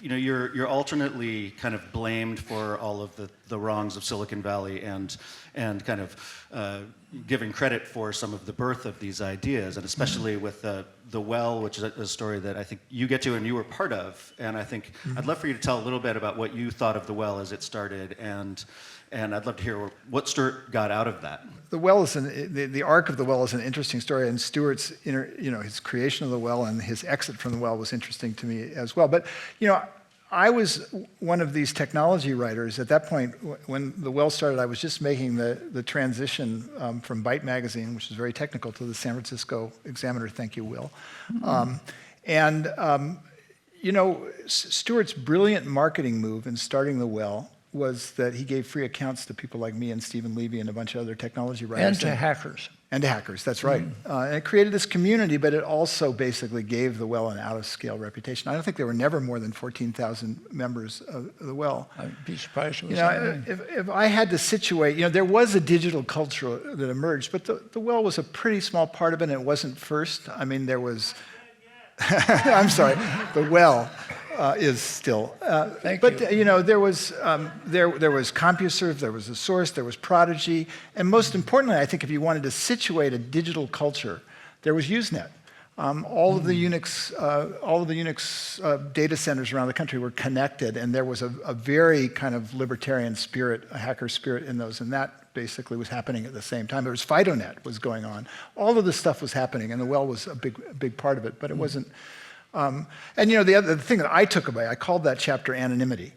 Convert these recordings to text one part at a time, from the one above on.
you're alternately kind of blamed for all of the wrongs of Silicon Valley and kind of given credit for some of the birth of these ideas, and especially with the Well, which is a story that I think you get to and you were part of. And I think I'd love for you to tell a little bit about what you thought of the Well as it started, and I'd love to hear what Stewart got out of that. The Well is the arc of the Well is an interesting story, and Stewart's his creation of the Well and his exit from the Well was interesting to me as well. But I was one of these technology writers at that point. When the Well started, I was just making the transition from Byte magazine, which is very technical, to the San Francisco Examiner. Thank you, Will. Stewart's brilliant marketing move in starting the Well was that he gave free accounts to people like me and Stephen Levy and a bunch of other technology writers. And to hackers. And to hackers, that's right. And it created this community, but it also basically gave the Well an out-of-scale reputation. I don't think there were never more than 14,000 members of the Well. I'd be surprised if it was if I had to situate, there was a digital culture that emerged, but the Well was a pretty small part of it, and it wasn't first. I mean, there was... I'm sorry, the Well is still. Thank but you. There was CompuServe, there was The Source, there was Prodigy, and most importantly, I think if you wanted to situate a digital culture, there was Usenet. All of the Unix data centers around the country were connected, and there was a very kind of libertarian spirit, a hacker spirit in those, and that basically was happening at the same time. There was FidoNet was going on. All of this stuff was happening, and the Well was a big part of it, but it wasn't. The thing that I took away, I called that chapter anonymity,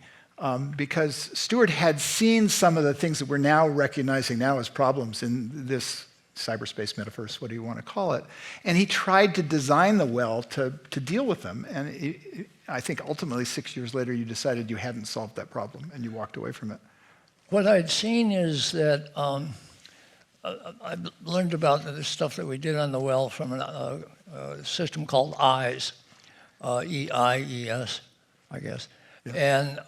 because Stewart had seen some of the things that we're now recognizing now as problems in this cyberspace metaverse, what do you want to call it, and he tried to design the Well to deal with them. And I think ultimately 6 years later, you decided you hadn't solved that problem, and you walked away from it. What I'd seen is that I learned about the stuff that we did on the Well from a system called EYES, E-I-E-S, I guess. Yeah. And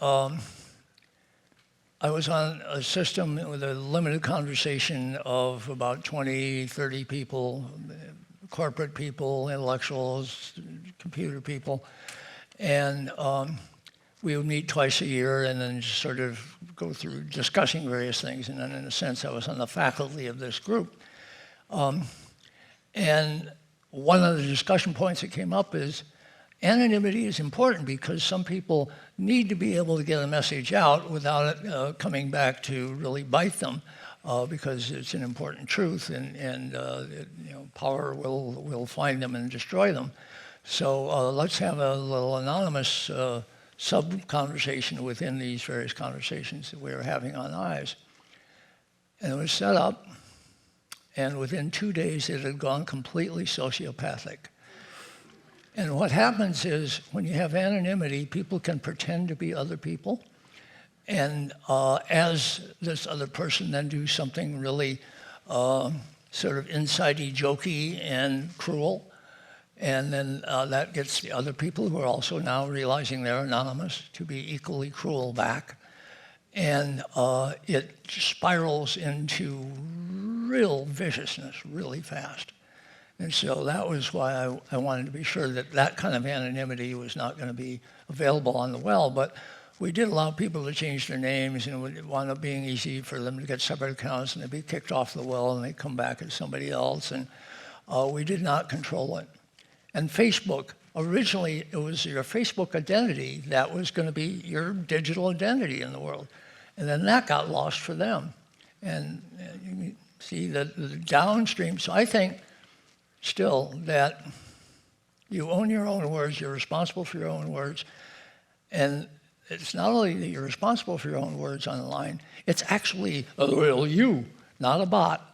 I was on a system with a limited conversation of about 20, 30 people, corporate people, intellectuals, computer people, and we would meet twice a year and then just sort of go through discussing various things. And then in a sense, I was on the faculty of this group. And one of the discussion points that came up is anonymity is important because some people need to be able to get a message out without it coming back to really bite them, because it's an important truth, and power will find them and destroy them. So let's have a little anonymous sub-conversation within these various conversations that we were having on EYES. And it was set up, and within 2 days it had gone completely sociopathic. And what happens is, when you have anonymity, people can pretend to be other people. And as this other person then do something really sort of insidey, jokey, and cruel, and then that gets the other people who are also now realizing they're anonymous to be equally cruel back. And it spirals into real viciousness really fast. And so that was why I wanted to be sure that that kind of anonymity was not going to be available on the Well. But we did allow people to change their names, and it wound up being easy for them to get separate accounts, and they'd be kicked off the Well, and they'd come back as somebody else. And we did not control it. And Facebook, originally it was your Facebook identity that was going to be your digital identity in the world. And then that got lost for them. And you can see the downstream. So I think still that you own your own words, you're responsible for your own words. And it's not only that you're responsible for your own words online, it's actually a real you, not a bot.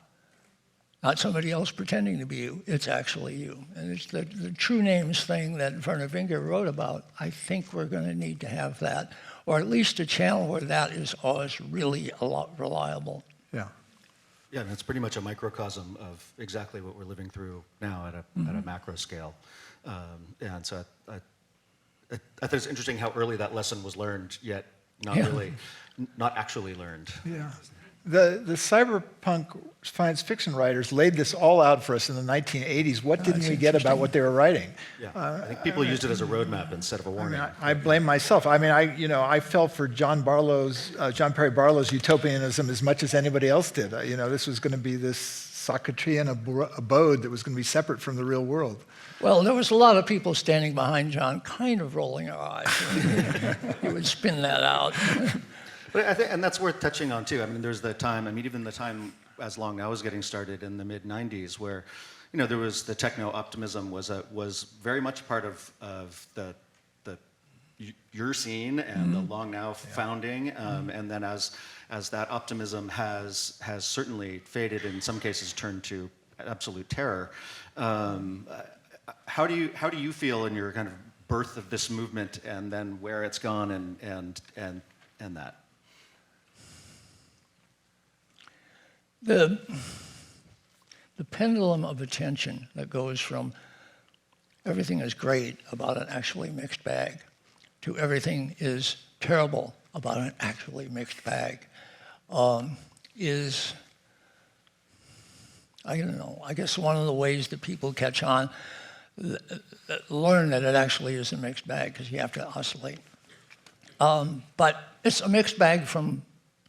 Not somebody else pretending to be you, it's actually you. And it's the true names thing that Werner Winger wrote about. I think we're going to need to have that, or at least a channel where that is always really a lot reliable. Yeah. Yeah, and it's pretty much a microcosm of exactly what we're living through now at a macro scale. And so I thought it's interesting how early that lesson was learned, yet not really, not actually learned. Yeah. The cyberpunk science fiction writers laid this all out for us in the 1980s. What didn't we get about what they were writing? Yeah, I think people used it as a roadmap instead of a warning. I blame myself. I mean, I fell for John Perry Barlow's utopianism as much as anybody else did. This was going to be this Socratean abode that was going to be separate from the real world. Well, there was a lot of people standing behind John kind of rolling their eyes. He would spin that out. But I think, and that's worth touching on too. I mean, there's the time. I mean, even the time as long I was getting started in the mid '90s, where, there was the techno-optimism was very much part of the your scene and the Long Now founding, and then as that optimism has certainly faded, in some cases turned to absolute terror. How do you feel in your kind of birth of this movement, and then where it's gone, and that? The pendulum of attention that goes from everything is great about an actually mixed bag to everything is terrible about an actually mixed bag is, I don't know, I guess one of the ways that people catch on, learn that it actually is a mixed bag, because you have to oscillate. But it's a mixed bag from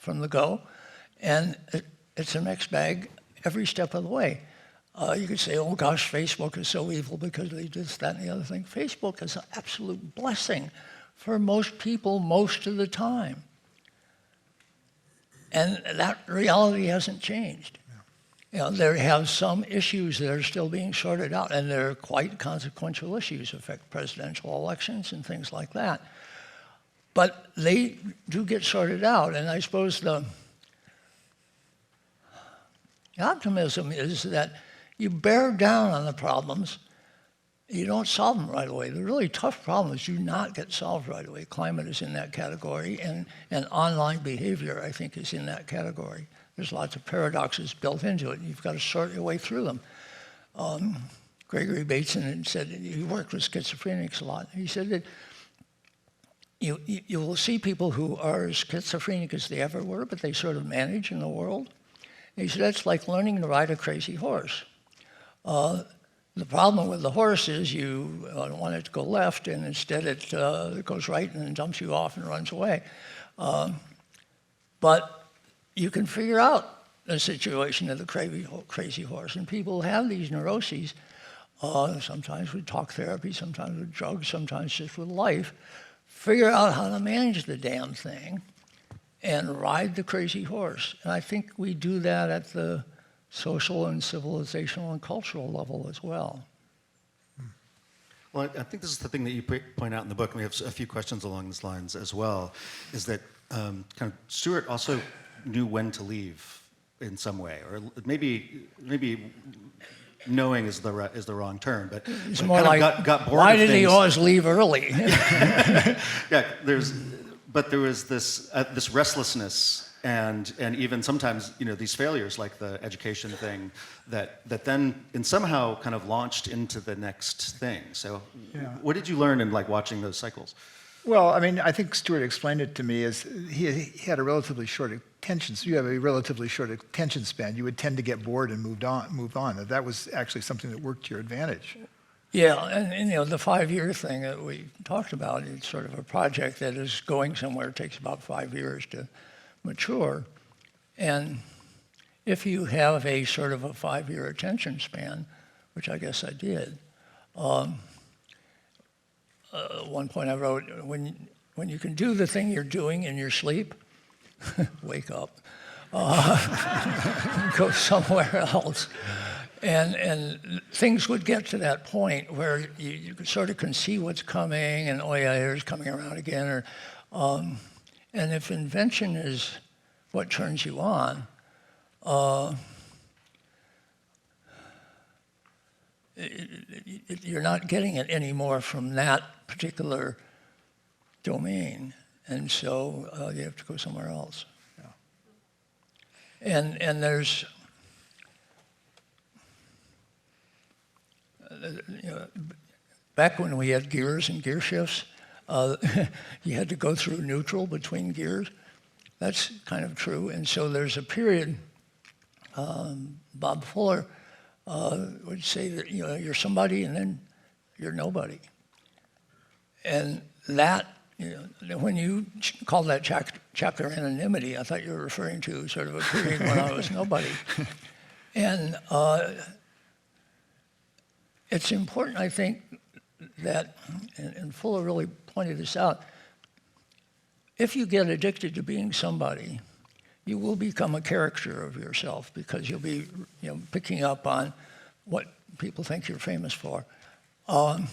the go, and it's a mixed bag every step of the way. You could say, oh gosh, Facebook is so evil because they did this, that, and the other thing. Facebook is an absolute blessing for most people most of the time. And that reality hasn't changed. There have some issues that are still being sorted out, and they're quite consequential issues, affect presidential elections and things like that. But they do get sorted out, and I suppose the optimism is that you bear down on the problems, you don't solve them right away. The really tough problems do not get solved right away. Climate is in that category, and online behavior, I think, is in that category. There's lots of paradoxes built into it, and you've got to sort your way through them. Gregory Bateson said, he worked with schizophrenics a lot. He said that you will see people who are as schizophrenic as they ever were, but they sort of manage in the world. And he said, that's like learning to ride a crazy horse. The problem with the horse is you want it to go left, and instead it goes right and then dumps you off and runs away. But you can figure out the situation of the crazy horse. And people have these neuroses, sometimes with talk therapy, sometimes with drugs, sometimes just with life. Figure out how to manage the damn thing and ride the crazy horse. And I think we do that at the social and civilizational and cultural level as well. Well, I think this is the thing that you point out in the book, and we have a few questions along these lines as well, is that kind of Stewart also knew when to leave in some way, or maybe knowing is the wrong term, but it's more like, got bored why of did things. he always leave early? Yeah, there was this restlessness, and even sometimes these failures, like the education thing, that then somehow kind of launched into the next thing. So, what did you learn in watching those cycles? Well, I mean, I think Stewart explained it to me as he had a relatively short attention. So you have a relatively short attention span. You would tend to get bored and move on. That was actually something that worked to your advantage. Yeah, and the 5-year thing that we talked about, it's sort of a project that is going somewhere. It takes about 5 years to mature. And if you have a sort of a 5-year attention span, which I guess I did, one point I wrote, when you can do the thing you're doing in your sleep, wake up, go somewhere else. And things would get to that point where you sort of can see what's coming, and oh yeah, here's coming around again. And if invention is what turns you on, you're not getting it anymore from that particular domain, and so you have to go somewhere else. Yeah. And there's back when we had gears and gear shifts, you had to go through neutral between gears. That's kind of true. And so there's a period, Bob Fuller would say that, you know, you're somebody and then you're nobody. And that, you know, when you called that chapter anonymity, I thought you were referring to sort of a period when I was nobody. And it's important, I think, that, and Fuller really pointed this out, if you get addicted to being somebody, you will become a caricature of yourself because you'll be, you know, picking up on what people think you're famous for. And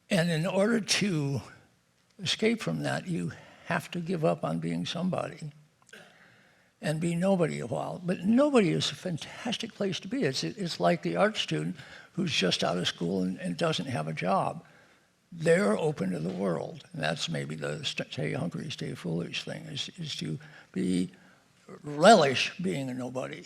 in order to escape from that, you have to give up on being somebody and be nobody a while. But nobody is a fantastic place to be. It's like the art student who's just out of school and doesn't have a job. They're open to the world. And that's maybe the stay hungry, stay foolish thing, is to relish being a nobody.